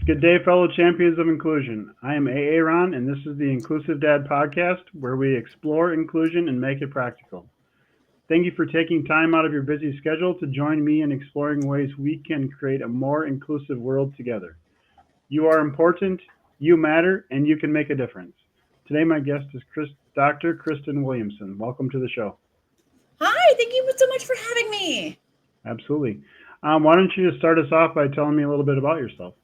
Good day, fellow champions of inclusion. I am Ron, and this is the Inclusive Dad podcast, where we explore inclusion and make it practical. Thank you for taking time out of your busy schedule to join me in exploring ways we can create a more inclusive world together. You are important, you matter, and you can make a difference. Today, my guest is Dr. Kristen Williamson. Welcome to the show. Hi, thank you so much for having me. Absolutely. Why don't you just start us off by telling me a little bit about yourself?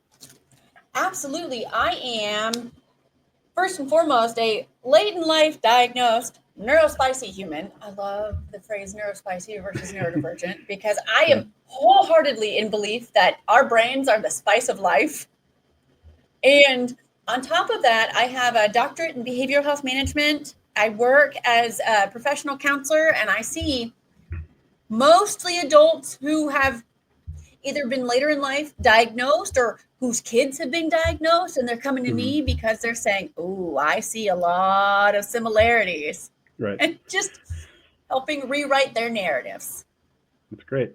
Absolutely. I am, first and foremost, a late in life diagnosed neurospicy human. I love the phrase neurospicy versus neurodivergent because I am wholeheartedly in belief that our brains are the spice of life. And on top of that, I have a doctorate in behavioral health management. I work as a professional counselor, and I see mostly adults who have either been later in life diagnosed or whose kids have been diagnosed, and they're coming to me because they're saying, "Oh, I see a lot of similarities." Right. And just helping rewrite their narratives. That's great.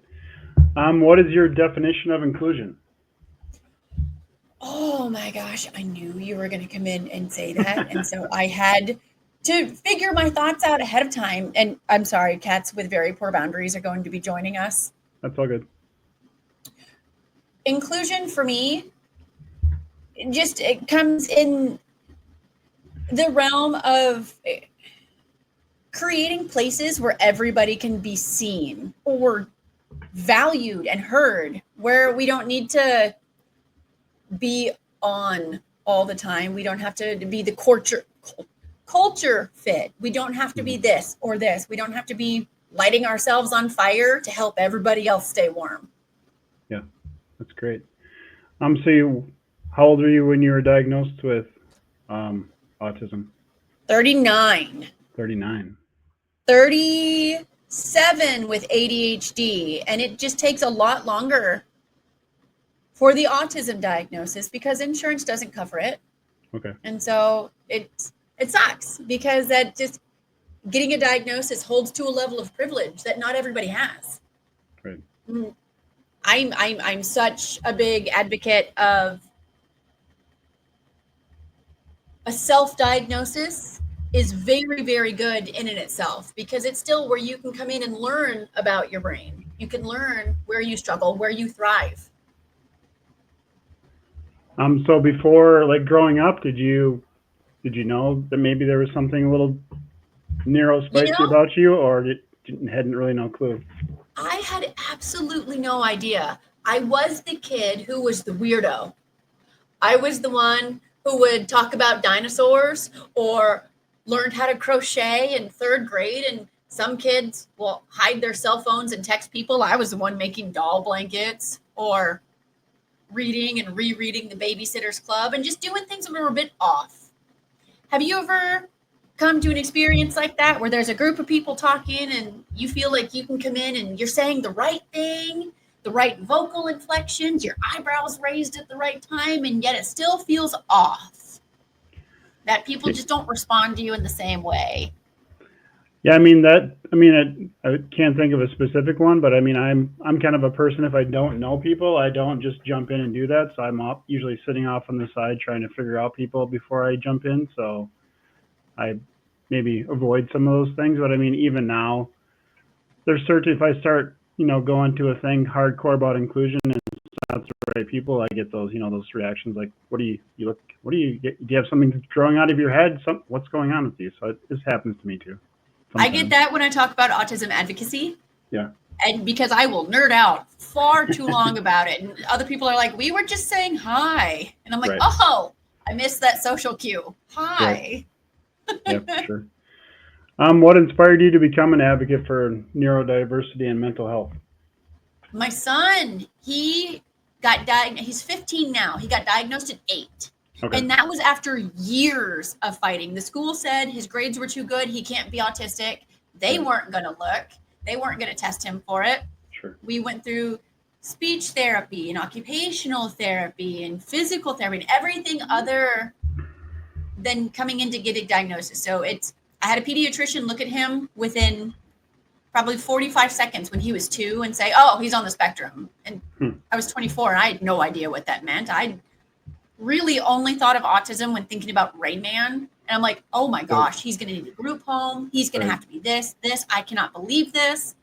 What is your definition of inclusion? Oh my gosh, I knew you were going to come in and say that. And so I had to figure my thoughts out ahead of time. And I'm sorry, cats with very poor boundaries are going to be joining us. That's all good. Inclusion for me, it comes in the realm of creating places where everybody can be seen or valued and heard, where we don't need to be on all the time. We don't have to be the culture fit. We don't have to be this or this. We don't have to be lighting ourselves on fire to help everybody else stay warm. Yeah, that's great. How old were you when you were diagnosed with autism? 39. 39. 37 with ADHD. And it just takes a lot longer for the autism diagnosis because insurance doesn't cover it. Okay. And so it sucks because that just getting a diagnosis holds to a level of privilege that not everybody has. Right. I'm such a big advocate of a self-diagnosis is very, very good in and itself because it's still where you can come in and learn about your brain. You can learn where you struggle, where you thrive. So before, like growing up, did you know that maybe there was something a little neurospicy about you, or hadn't really no clue? I had absolutely no idea. I was the kid who was the weirdo. I was the one who would talk about dinosaurs or learned how to crochet in third grade. And some kids will hide their cell phones and text people. I was the one making doll blankets or reading and rereading The Babysitter's Club and just doing things that were a bit off. Have you ever come to an experience like that where there's a group of people talking and you feel like you can come in and you're saying the right thing, the right vocal inflections, your eyebrows raised at the right time, and yet it still feels off? That people just don't respond to you in the same way. Yeah, I can't think of a specific one, but I'm kind of a person, if I don't know people, I don't just jump in and do that. So I'm usually sitting off on the side trying to figure out people before I jump in. So I maybe avoid some of those things. But even now, there's certain, if I start, going to a thing hardcore about inclusion and it's not the right people, I get those, those reactions like, do you have something growing out of your head? What's going on with you? So this happens to me too. Sometimes. I get that when I talk about autism advocacy. Yeah. And because I will nerd out far too long about it. And other people are like, we were just saying hi. And I'm like, Oh, I missed that social cue. Hi. Right. Yeah, for sure. What inspired you to become an advocate for neurodiversity and mental health? My son, he got diagnosed. He's 15 now. He got diagnosed at 8. Okay. And that was after years of fighting. The school said his grades were too good. He can't be autistic. They weren't going to look. They weren't going to test him for it. Sure. We went through speech therapy and occupational therapy and physical therapy and everything other than coming in to get a diagnosis. So I had a pediatrician look at him within probably 45 seconds when he was 2 and say, oh, he's on the spectrum. And I was 24 and I had no idea what that meant. I really only thought of autism when thinking about Rain Man. And I'm like, oh my gosh, he's going to need a group home. He's going to have to be this. I cannot believe this.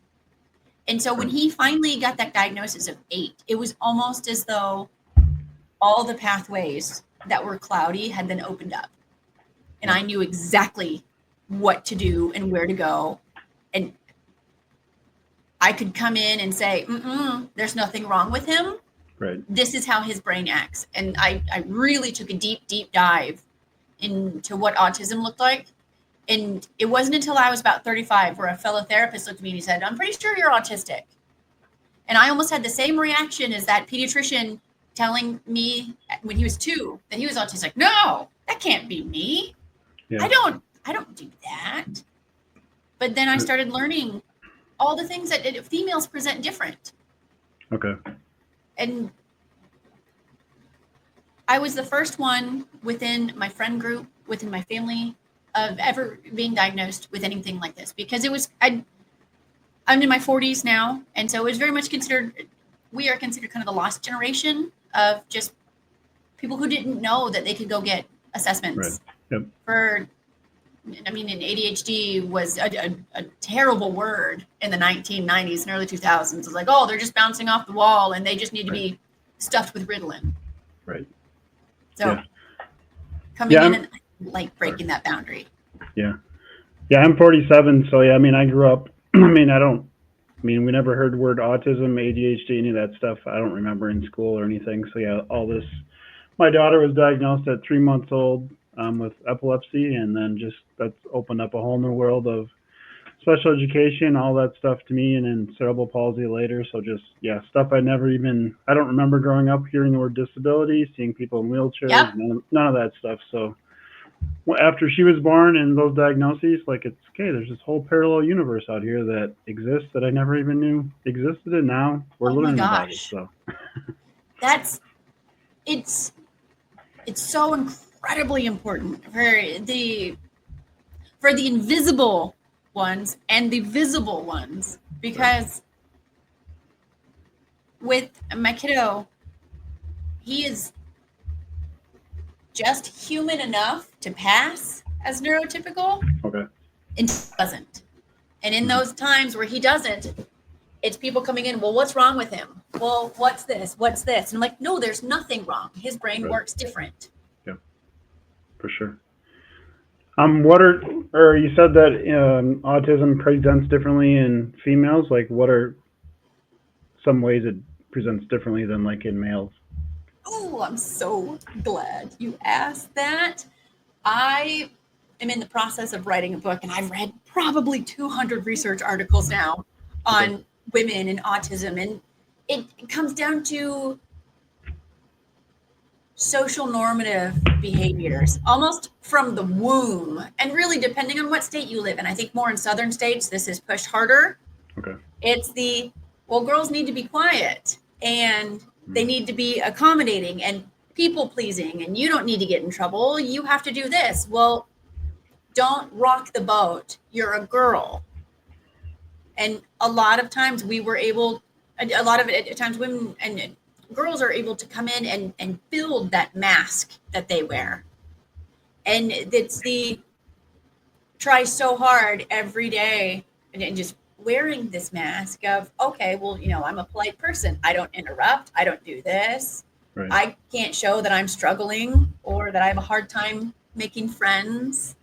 And so when he finally got that diagnosis of 8, it was almost as though all the pathways that were cloudy had been opened up. And I knew exactly what to do and where to go. And I could come in and say, there's nothing wrong with him. Right. This is how his brain acts. And I really took a deep, deep dive into what autism looked like. And it wasn't until I was about 35 where a fellow therapist looked at me and he said, I'm pretty sure you're autistic. And I almost had the same reaction as that pediatrician telling me when he was 2 that he was autistic. No, that can't be me. Yeah. I don't do that. But then I started learning all the things that females present different. Okay. And I was the first one within my friend group, within my family, of ever being diagnosed with anything like this, because it was, I'm in my 40s now. And so it was very much we are considered kind of the lost generation of just people who didn't know that they could go get assessments. Right. Yep. And ADHD was a terrible word in the 1990s and early 2000s. It was like, oh, they're just bouncing off the wall and they just need to be stuffed with Ritalin. Right. So coming in and like breaking that boundary. Yeah. Yeah, I'm 47. So, yeah, I mean, I grew up, we never heard the word autism, ADHD, any of that stuff. I don't remember in school or anything. So, yeah, all this. My daughter was diagnosed at 3 months old with epilepsy, and then just that's opened up a whole new world of special education, all that stuff to me, and then cerebral palsy later. So just, stuff I don't remember growing up hearing the word disability, seeing people in wheelchairs, none of that stuff. So after she was born and those diagnoses, like, it's okay, there's this whole parallel universe out here that exists that I never even knew existed, and now we're learning about it. So it's so incredibly important for the invisible ones and the visible ones, because with my kiddo, he is just human enough to pass as neurotypical. Okay. And he doesn't. And in those times where he doesn't, it's people coming in, well, what's wrong with him? Well, what's this? What's this? And I'm like, no, there's nothing wrong. His brain works different. Yeah, for sure. You said that autism presents differently in females. Like, what are some ways it presents differently than like in males? Oh, I'm so glad you asked that. I am in the process of writing a book, and I've read probably 200 research articles now on women and autism. And it comes down to social normative behaviors, almost from the womb. And really, depending on what state you live in, I think more in southern states, this is pushed harder. Okay. It's girls need to be quiet, and they need to be accommodating and people pleasing, and you don't need to get in trouble. You have to do this. Well, don't rock the boat. You're a girl. And a lot of times women and girls are able to come in and build that mask that they wear. And it's try so hard every day and just wearing this mask of, okay, well, I'm a polite person. I don't interrupt. I don't do this. Right. I can't show that I'm struggling or that I have a hard time making friends.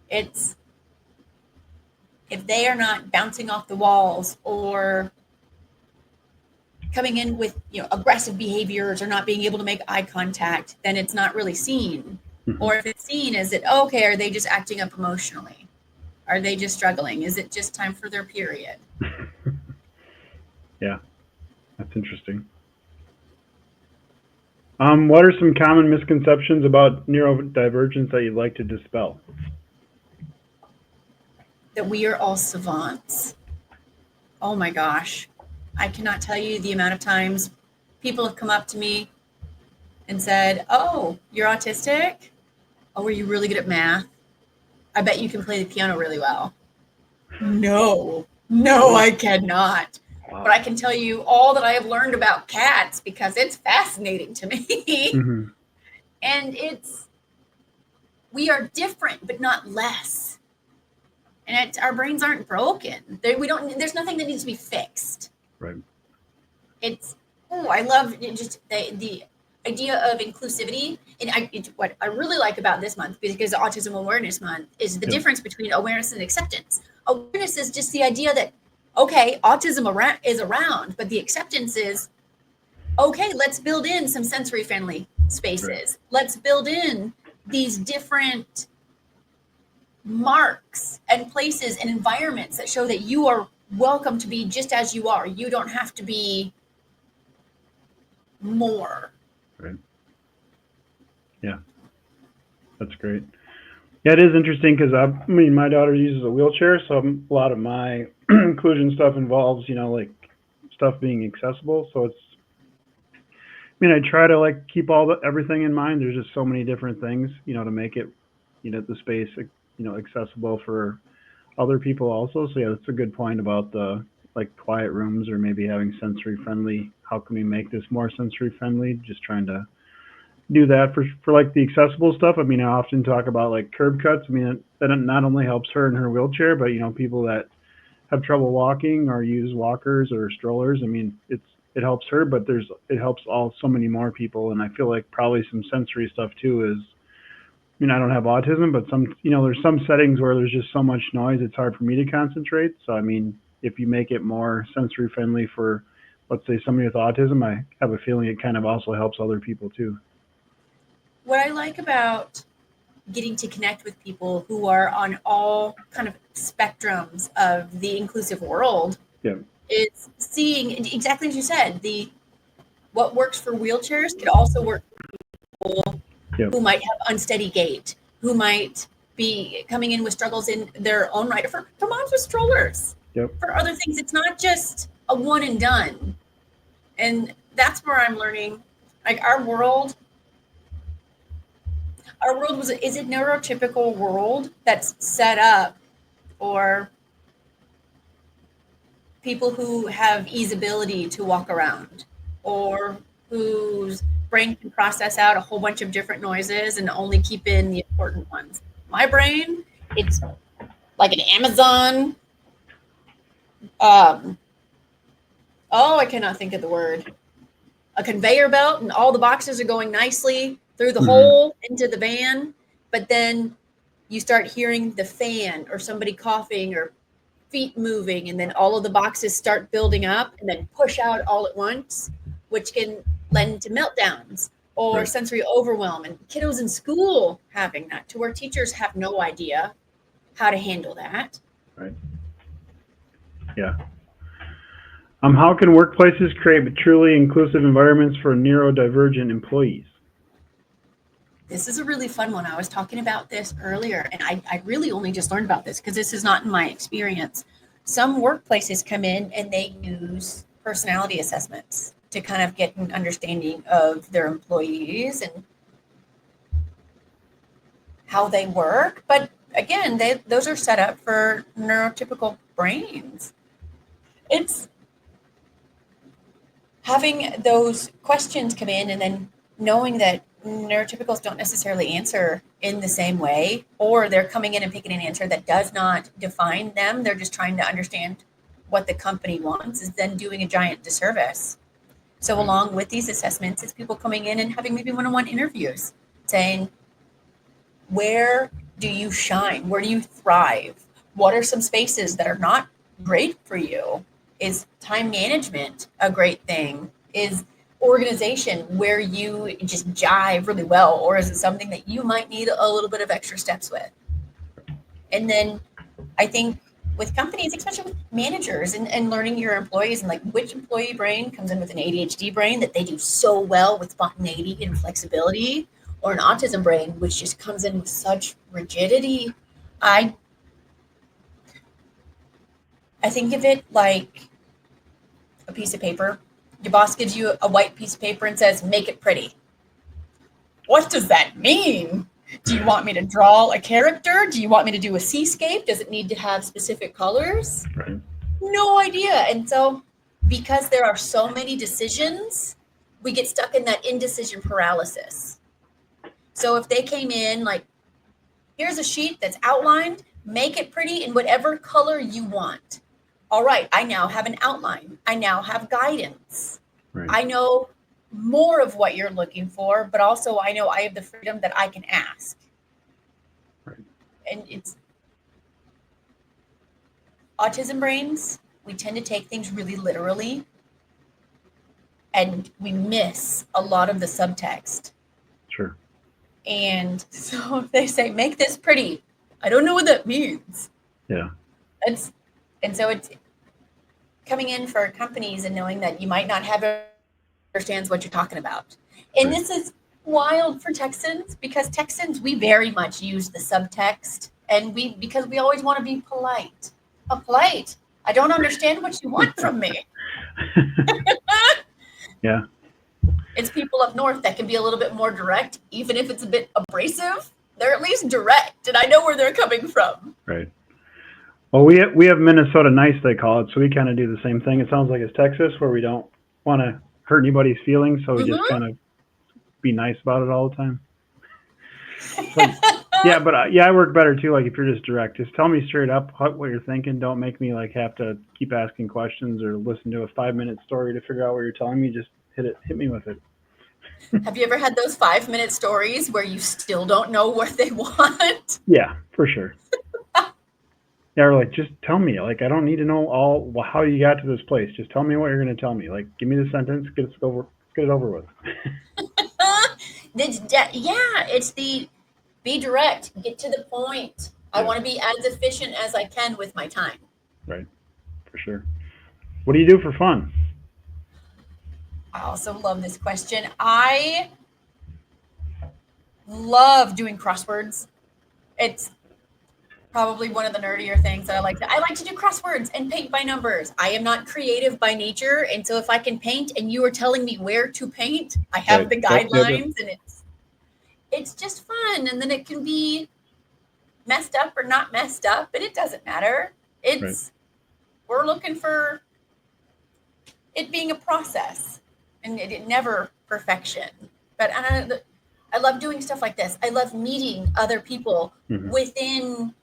It's, if they are not bouncing off the walls or coming in with aggressive behaviors or not being able to make eye contact, then it's not really seen. Mm-hmm. Or if it's seen, is it okay? Are they just acting up emotionally? Are they just struggling? Is it just time for their period? Yeah, that's interesting. What are some common misconceptions about neurodivergence that you'd like to dispel? That we are all savants. Oh my gosh. I cannot tell you the amount of times people have come up to me and said, oh, you're autistic? Oh, are you really good at math? I bet you can play the piano really well. No, I cannot. Wow. But I can tell you all that I have learned about cats because it's fascinating to me. Mm-hmm. And we are different, but not less. And our brains aren't broken. There's nothing that needs to be fixed. Right. I love just the idea of inclusivity. And what I really like about this month, because Autism Awareness Month, is the difference between awareness and acceptance. Awareness is just the idea that, okay, autism is around, but the acceptance is, okay, let's build in some sensory friendly spaces. Right. Let's build in these different marks and places and environments that show that you are welcome to be just as you are. You don't have to be more. Right. Yeah. That's great. Yeah, it is interesting because my daughter uses a wheelchair, so a lot of my inclusion stuff involves, like stuff being accessible. So I try to keep everything in mind. There's just so many different things, to make it, the space, accessible for other people also. So yeah, that's a good point about the quiet rooms or maybe having sensory friendly. How can we make this more sensory friendly? Just trying to do that for the accessible stuff. I often talk about curb cuts. That not only helps her in her wheelchair, but people that have trouble walking or use walkers or strollers. It helps her, but it helps so many more people. And I feel like probably some sensory stuff too is, I don't have autism, but there's some settings where there's just so much noise, it's hard for me to concentrate. So, if you make it more sensory friendly for, let's say, somebody with autism, I have a feeling it kind of also helps other people too. What I like about getting to connect with people who are on all kind of spectrums of the inclusive world is seeing exactly as you said, what works for wheelchairs could also work for people who might have unsteady gait, who might be coming in with struggles in their own right, or for moms with strollers. For other things, it's not just a one and done. And that's where I'm learning, our world is a neurotypical world that's set up for people who have easeability to walk around, or whose brain can process out a whole bunch of different noises and only keep in the important ones. My brain, it's like an Amazon. I cannot think of the word. A conveyor belt, and all the boxes are going nicely through the hole into the van, but then you start hearing the fan or somebody coughing or feet moving, and then all of the boxes start building up and then push out all at once, which can lend to meltdowns or sensory overwhelm, and kiddos in school having that, to where teachers have no idea how to handle that. Right. Yeah. How can workplaces create truly inclusive environments for neurodivergent employees? This is a really fun one. I was talking about this earlier, and I really only just learned about this because this is not in my experience. Some workplaces come in and they use personality assessments to kind of get an understanding of their employees and how they work. But again, those are set up for neurotypical brains. It's having those questions come in and then knowing that neurotypicals don't necessarily answer in the same way, or they're coming in and picking an answer that does not define them. They're just trying to understand what the company wants, is then doing a giant disservice. So along with these assessments, it's people coming in and having maybe one-on-one interviews saying, where do you shine? Where do you thrive? What are some spaces that are not great for you? Is time management a great thing? Is organization where you just jive really well, or is it something that you might need a little bit of extra steps with? And then I think with companies, especially with managers and learning your employees, and like which employee brain comes in with an ADHD brain that they do so well with spontaneity and flexibility, or an autism brain which just comes in with such rigidity. I think of it like a piece of paper. Your boss gives you a white piece of paper and says, make it pretty. What does that mean? Do you want me to draw a character? Do you want me to do a seascape? Does it need to have specific colors? Right. No idea. And so because there are so many decisions, we get stuck in that indecision paralysis. So if they came in like, here's a sheet that's outlined, make it pretty in whatever color you want. All right, I now have an outline. I now have guidance. Right. I know more of what you're looking for, but also I know I have the freedom that I can ask. Right. And it's autism brains, we tend to take things really literally, and we miss a lot of the subtext. Sure. And so if they say, make this pretty, I don't know what that means. Yeah. And so it's coming in for companies and knowing that you might not have understands what you're talking about. And Right. this is wild for Texans, because Texans, we very much use the subtext, and because we always want to be polite. Polite. I don't understand what you want from me. Yeah. It's people up north that can be a little bit more direct, even if it's a bit abrasive. They're at least direct, and I know where they're coming from. Right. Well, we have Minnesota nice, they call it, so we kind of do the same thing. It sounds like it's Texas, where we don't want to hurt anybody's feelings, so we just kind of be nice about it all the time. Yeah, but I work better too. Like if you're just direct, just tell me straight up what you're thinking. Don't make me like have to keep asking questions or listen to a 5-minute story to figure out what you're telling me. Just hit me with it. Have you ever had those 5-minute stories where you still don't know what they want? Yeah, for sure. Yeah, or like just tell me. Like I don't need to know how you got to this place. Just tell me what you're going to tell me. Like give me the sentence, get it over with. It's the be direct, get to the point. I want to be as efficient as I can with my time. Right, for sure. What do you do for fun? I also love this question. I love doing crosswords. It's probably one of the nerdier things that I like to do crosswords and paint by numbers. I am not creative by nature, and so if I can paint and you are telling me where to paint, I have the guidelines, and it's just fun. And then it can be messed up or not messed up, but it doesn't matter. We're looking for it being a process, and it never perfection. But I love doing stuff like this. I love meeting other people within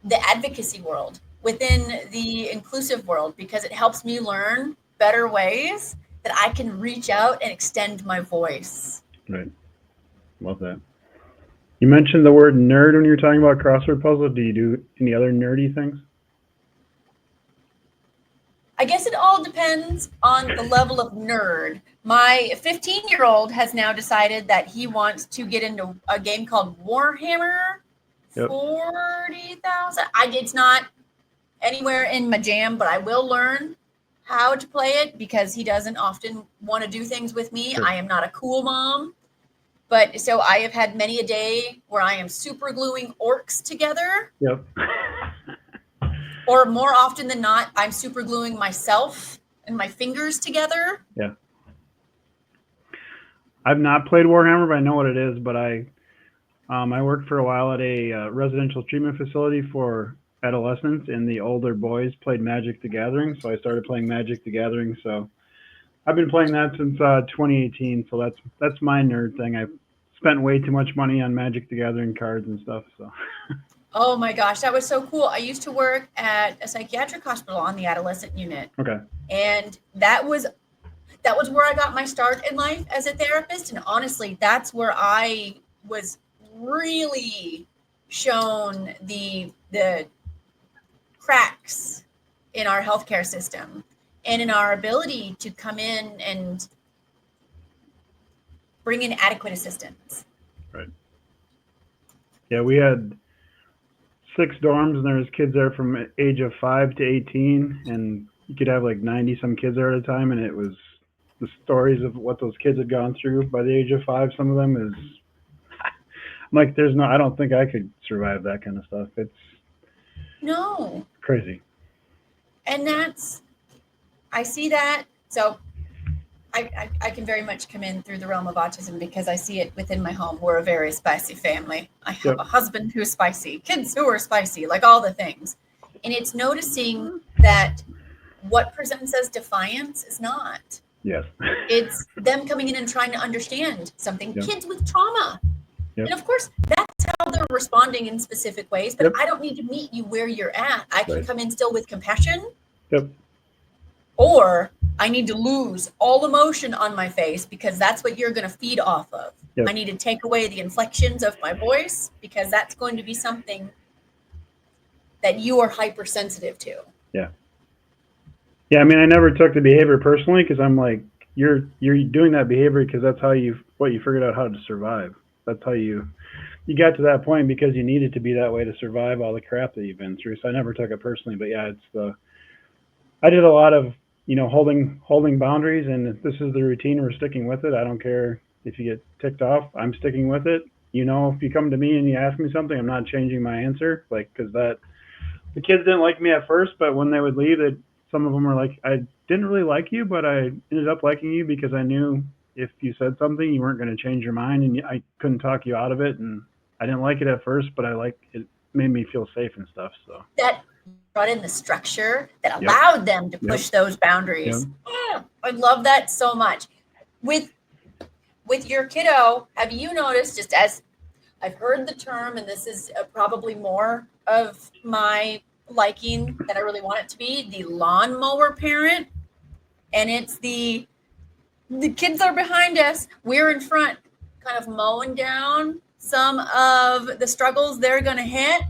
the advocacy world, within the inclusive world, because it helps me learn better ways that I can reach out and extend my voice. Right. Love that. You mentioned the word nerd when you were talking about crossword puzzles. Do you do any other nerdy things? I guess it all depends on the level of nerd. My 15-year-old has now decided that he wants to get into a game called Warhammer 40,000. It's not anywhere in my jam, but I will learn how to play it because he doesn't often want to do things with me. Sure. I am not a cool mom. But so I have had many a day where I am super gluing orcs together. Yep. Or more often than not, I'm super gluing myself and my fingers together. Yeah. I've not played Warhammer, but I know what it is. But I worked for a while at a residential treatment facility for adolescents, and the older boys played Magic the Gathering. So I started playing Magic the Gathering. So I've been playing that since 2018. So that's my nerd thing. I've spent way too much money on Magic the Gathering cards and stuff. So. Oh my gosh, that was so cool. I used to work at a psychiatric hospital on the adolescent unit. Okay. And that was where I got my start in life as a therapist. And honestly, that's where I was really shown the cracks in our healthcare system and in our ability to come in and bring in adequate assistance. Right. Yeah, we had 6 dorms, and there was kids there from age of 5 to 18, and you could have like 90 some kids there at a time, and it was the stories of what those kids had gone through by the age of 5. Some of them is I'm like, I don't think I could survive that kind of stuff. It's no crazy. And I see that. So I can very much come in through the realm of autism because I see it within my home. We're a very spicy family. I have a husband who's spicy, kids who are spicy, like all the things. And it's noticing that what presents as defiance is not. Yes. It's them coming in and trying to understand something. Yep. Kids with trauma. Yep. And of course, that's how they're responding in specific ways, but Yep. I don't need to meet you where you're at. I can Right. come in still with compassion, Yep. or I need to lose all emotion on my face because that's what you're going to feed off of. Yep. I need to take away the inflections of my voice because that's going to be something that you are hypersensitive to. Yeah. Yeah. I mean, I never took the behavior personally because I'm like, you're doing that behavior because that's how you figured out how to survive. That's how you got to that point because you needed to be that way to survive all the crap that you've been through. So I never took it personally, but yeah, I did a lot of, holding boundaries, and if this is the routine, we're sticking with it. I don't care if you get ticked off, I'm sticking with it. If you come to me and you ask me something, I'm not changing my answer, because the kids didn't like me at first, but when they would leave, some of them were like, I didn't really like you, but I ended up liking you because I knew if you said something, you weren't going to change your mind, and I couldn't talk you out of it. And I didn't like it at first, but it made me feel safe and stuff. So that brought in the structure that Yep. allowed them to push Yep. those boundaries. Yep. I love that so much. With your kiddo, have you noticed, just as I've heard the term, and this is probably more of my liking than I really want it to be, the lawnmower parent? And it's the kids are behind us, we're in front, kind of mowing down some of the struggles they're going to hit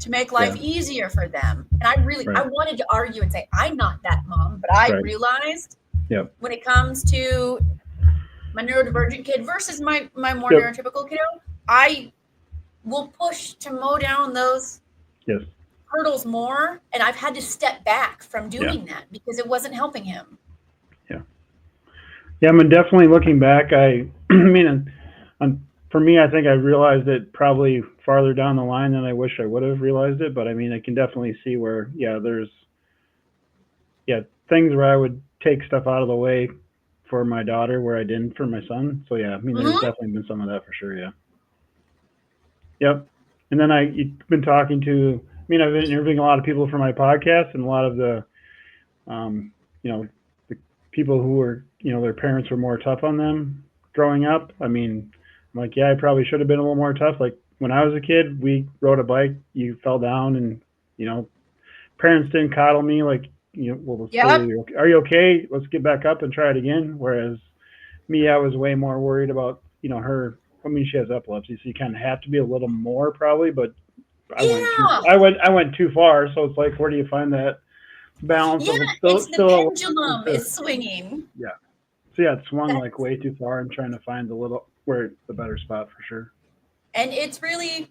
to make life easier for them. And I wanted to argue and say, I'm not that mom, but I realized when it comes to my neurodivergent kid versus my more neurotypical kiddo, I will push to mow down those hurdles more. And I've had to step back from doing that because it wasn't helping him. Yeah, I mean, definitely looking back, I mean, for me, I think I realized it probably farther down the line than I wish I would have realized it. But I mean, I can definitely see where, there's, things where I would take stuff out of the way for my daughter where I didn't for my son. So yeah, I mean, there's definitely been some of that for sure. Yeah. Yep. And then you've been talking to, I've been interviewing a lot of people for my podcast, and a lot of the, the people who were, their parents were more tough on them growing up. I mean, I'm like, I probably should have been a little more tough. Like when I was a kid, we rode a bike, you fell down, and, parents didn't coddle me like, are you okay? Let's get back up and try it again. Whereas me, I was way more worried about, her. I mean, she has epilepsy, so you kind of have to be a little more probably, but I went too far. So it's like, where do you find that balance? Yeah, it's the pendulum is swinging. Yeah. So yeah, it swung like way too far. I'm trying to find the better spot for sure. And it's really,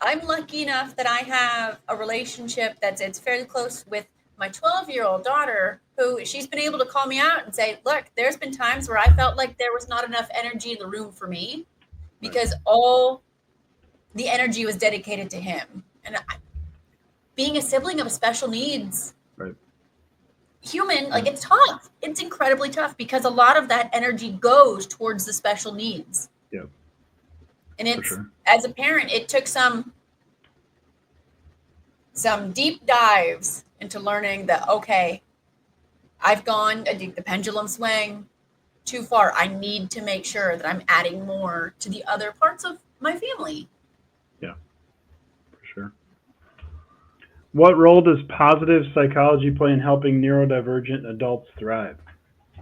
I'm lucky enough that I have a relationship it's fairly close with my 12-year-old daughter, who she's been able to call me out and say, look, there's been times where I felt like there was not enough energy in the room for me because all the energy was dedicated to him. And being a sibling of a special needs human, like it's tough. It's incredibly tough because a lot of that energy goes towards the special needs. Yeah. And it's, as a parent, it took some deep dives into learning that, okay, I've gone the pendulum swing too far. I need to make sure that I'm adding more to the other parts of my family. Yeah, for sure. What role does positive psychology play in helping neurodivergent adults thrive?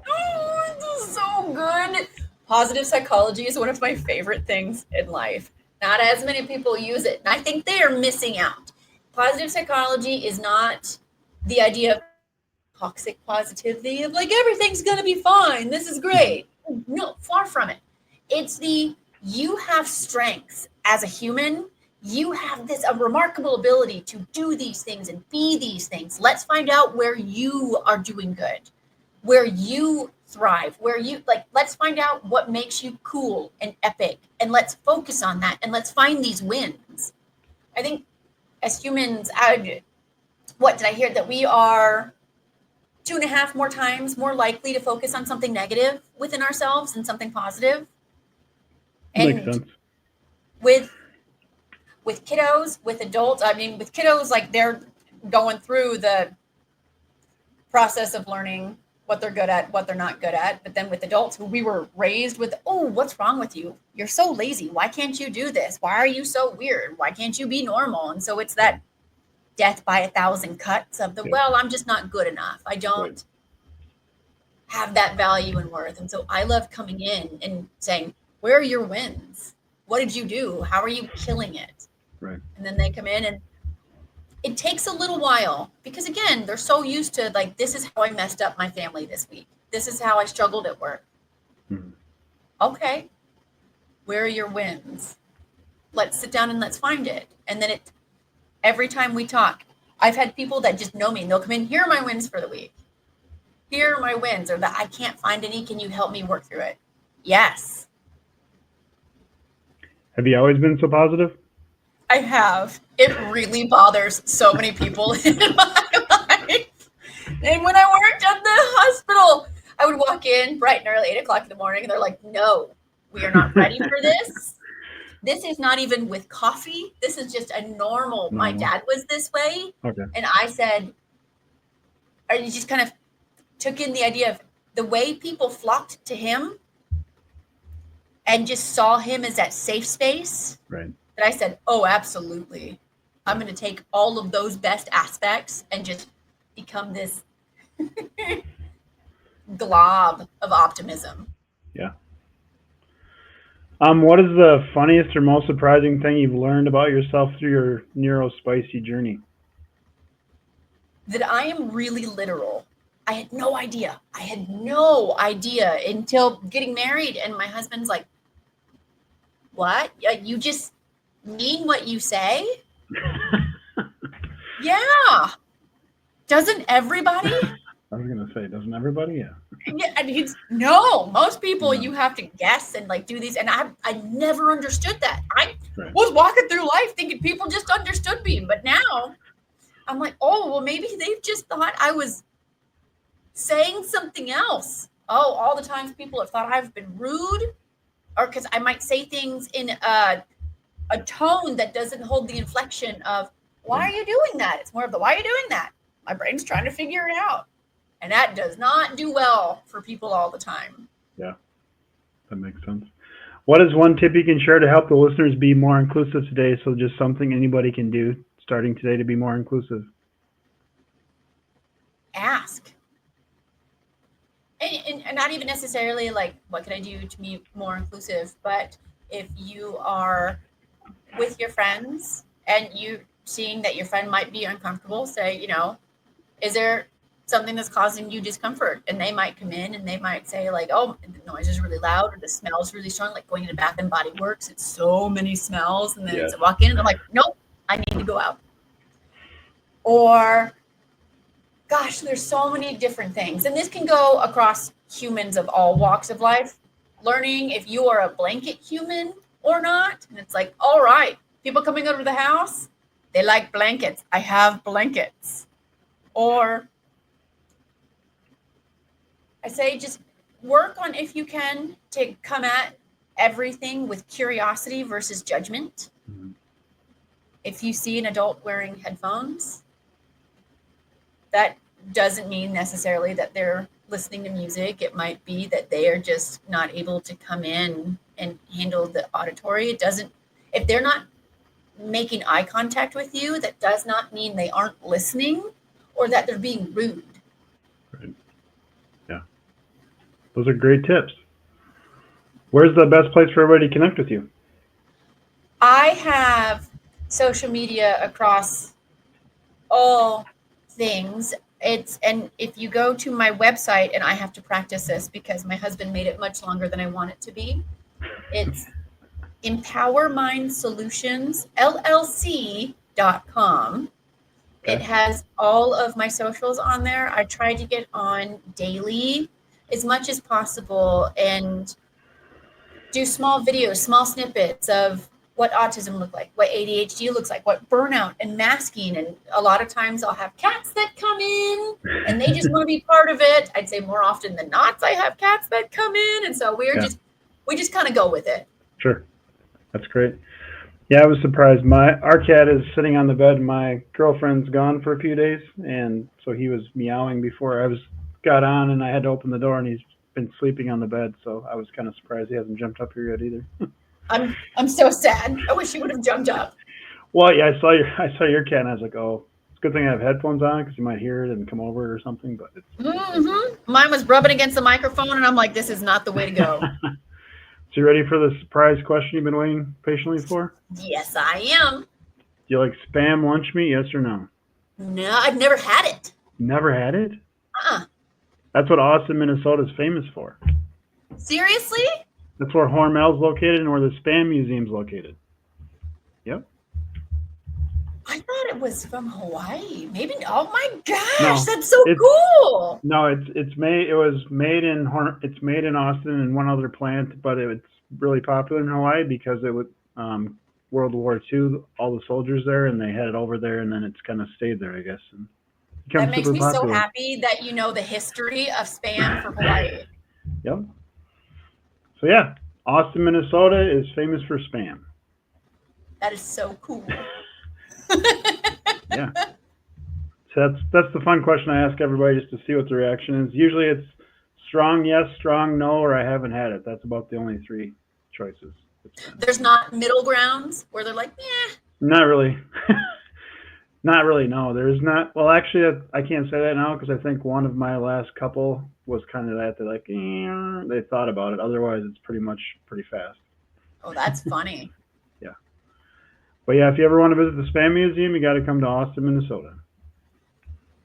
Oh, this is so good. Positive psychology is one of my favorite things in life. Not as many people use it, and I think they are missing out. Positive psychology is not the idea of toxic positivity of like, everything's going to be fine. This is great. No, far from it. It's you have strengths as a human. You have a remarkable ability to do these things and be these things. Let's find out where you are doing good, where you thrive, let's find out what makes you cool and epic, and let's focus on that, and let's find these wins. I think as humans, what did I hear? That we are 2.5 more times more likely to focus on something negative within ourselves than something positive. And makes sense. With kiddos, with adults, with kiddos, like they're going through the process of learning what they're good at, what they're not good at. But then with adults who we were raised with, oh, what's wrong with you? You're so lazy. Why can't you do this? Why are you so weird? Why can't you be normal? And so it's that death by 1,000 cuts of the, well, I'm just not good enough. I don't have that value and worth. And so I love coming in and saying, where are your wins? What did you do? How are you killing it? Right. And then they come in, and it takes a little while because, again, they're so used to, like, this is how I messed up my family this week. This is how I struggled at work. Mm-hmm. Okay. Where are your wins? Let's sit down and let's find it. And then every time we talk, I've had people that just know me and they'll come in, here are my wins for the week. Here are my wins, or that I can't find any. Can you help me work through it? Yes. Have you always been so positive? I have. It really bothers so many people in my life. And when I worked at the hospital, I would walk in bright and early, 8 o'clock in the morning, and they're like, no, we are not ready for this. This is not even with coffee. This is just a normal. My dad was this way. Okay. And I said, or you just kind of took in the idea of the way people flocked to him and just saw him as that safe space. Right. That I said, oh, absolutely. I'm going to take all of those best aspects and just become this glob of optimism. Yeah. What is the funniest or most surprising thing you've learned about yourself through your Neurospicy journey? That I am really literal. I had no idea. Until getting married. And my husband's like, what? You just mean what you say? Yeah. Doesn't everybody? I was going to say, doesn't everybody? Yeah. Yeah, no, most people you have to guess and like do these. And I never understood that. I was walking through life thinking people just understood me. But now I'm like, oh, well, maybe they've just thought I was saying something else. Oh, all the times people have thought I've been rude, or because I might say things in a tone that doesn't hold the inflection of, why are you doing that? It's more of the, why are you doing that? My brain's trying to figure it out. And that does not do well for people all the time. Yeah, that makes sense. What is one tip you can share to help the listeners be more inclusive today? So just something anybody can do starting today to be more inclusive. Ask. And not even necessarily like, what can I do to be more inclusive? But if you are with your friends and you seeing that your friend might be uncomfortable, say, is there something that's causing you discomfort? And they might come in and they might say like, oh, the noise is really loud, or the smell is really strong, like going into Bath and Body Works. It's so many smells. And then I walk in and I'm like, nope, I need to go out. Or, gosh, there's so many different things. And this can go across humans of all walks of life. Learning if you are a blanket human or not. And it's like, all right, people coming over to the house, they like blankets. I have blankets. Or I say just work on, if you can, to come at everything with curiosity versus judgment. Mm-hmm. If you see an adult wearing headphones, that doesn't mean necessarily that they're listening to music. It might be that they are just not able to come in and handle the auditory. It doesn't, if they're not making eye contact with you, that does not mean they aren't listening or that they're being rude. Right. Yeah. Those are great tips. Where's the best place for everybody to connect with you? I have social media across all things. And if you go to my website, and I have to practice this because my husband made it much longer than I want it to be. It's empowermindsolutions.llc.com. Okay. It has all of my socials on there. I try to get on daily as much as possible and do small videos, small snippets of what autism looks like, what ADHD looks like, what burnout and masking. And a lot of times I'll have cats that come in and they just want to be part of it. I'd say more often than not, I have cats that come in. And so we just kind of go with it. Sure. That's great. Yeah, I was surprised. Our cat is sitting on the bed. My girlfriend's gone for a few days. And so he was meowing before. I was got on and I had to open the door and he's been sleeping on the bed, so I was kind of surprised he hasn't jumped up here yet either. I'm so sad. I wish he would have jumped up. Well, yeah, I saw your cat and I was like, oh, it's a good thing I have headphones on because you might hear it and come over or something. But it's Mine was rubbing against the microphone, and I'm like, this is not the way to go. So you ready for the surprise question you've been waiting patiently for? Yes, I am. Do you like Spam lunch meat? Yes or no? No, I've never had it. Never had it? Uh-uh. That's what Austin, Minnesota is famous for. Seriously? That's where Hormel's located and where the Spam Museum's located. Yep. I thought it was from Hawaii. Maybe. Oh my gosh, No, that's so cool. No, it's made in Austin and one other plant, but it's really popular in Hawaii because it was World War II, all the soldiers there, and they had it over there, and then it's kind of stayed there, I guess. And that makes me so happy that you know the history of Spam for Hawaii. Yep. So yeah, Austin, Minnesota is famous for Spam. That is so cool. Yeah. So that's the fun question I ask everybody just to see what the reaction is. Usually it's strong yes, strong no, or I haven't had it. That's about the only three choices. There's not middle grounds where they're like, eh. Not really. Not really, no. There's not. Well, actually, I can't say that now because I think one of my last couple was kind of that. They're like, they thought about it. Otherwise, it's pretty fast. Oh, that's funny. Yeah. But yeah, if you ever want to visit the Spam Museum, you got to come to Austin, Minnesota.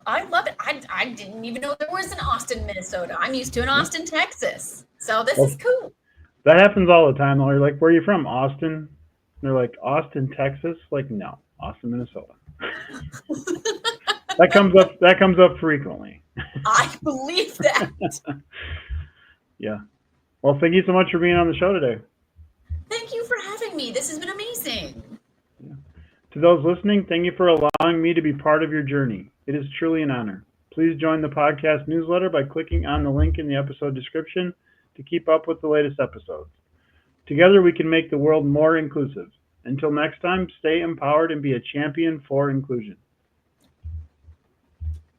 I love it. I didn't even know there was an Austin, Minnesota. I'm used to an Austin, Texas. So this is cool. That happens all the time, though. You're like, where are you from? Austin? And they're like, Austin, Texas? Like, no, Austin, Minnesota. That comes up frequently. I believe that. Yeah. Well, thank you so much for being on the show today. Thank you for having me. This has been amazing. Yeah. To those listening, thank you for allowing me to be part of your journey. It is truly an honor. Please join the podcast newsletter by clicking on the link in the episode description to keep up with the latest episodes. Together we can make the world more inclusive. Until next time, stay empowered and be a champion for inclusion.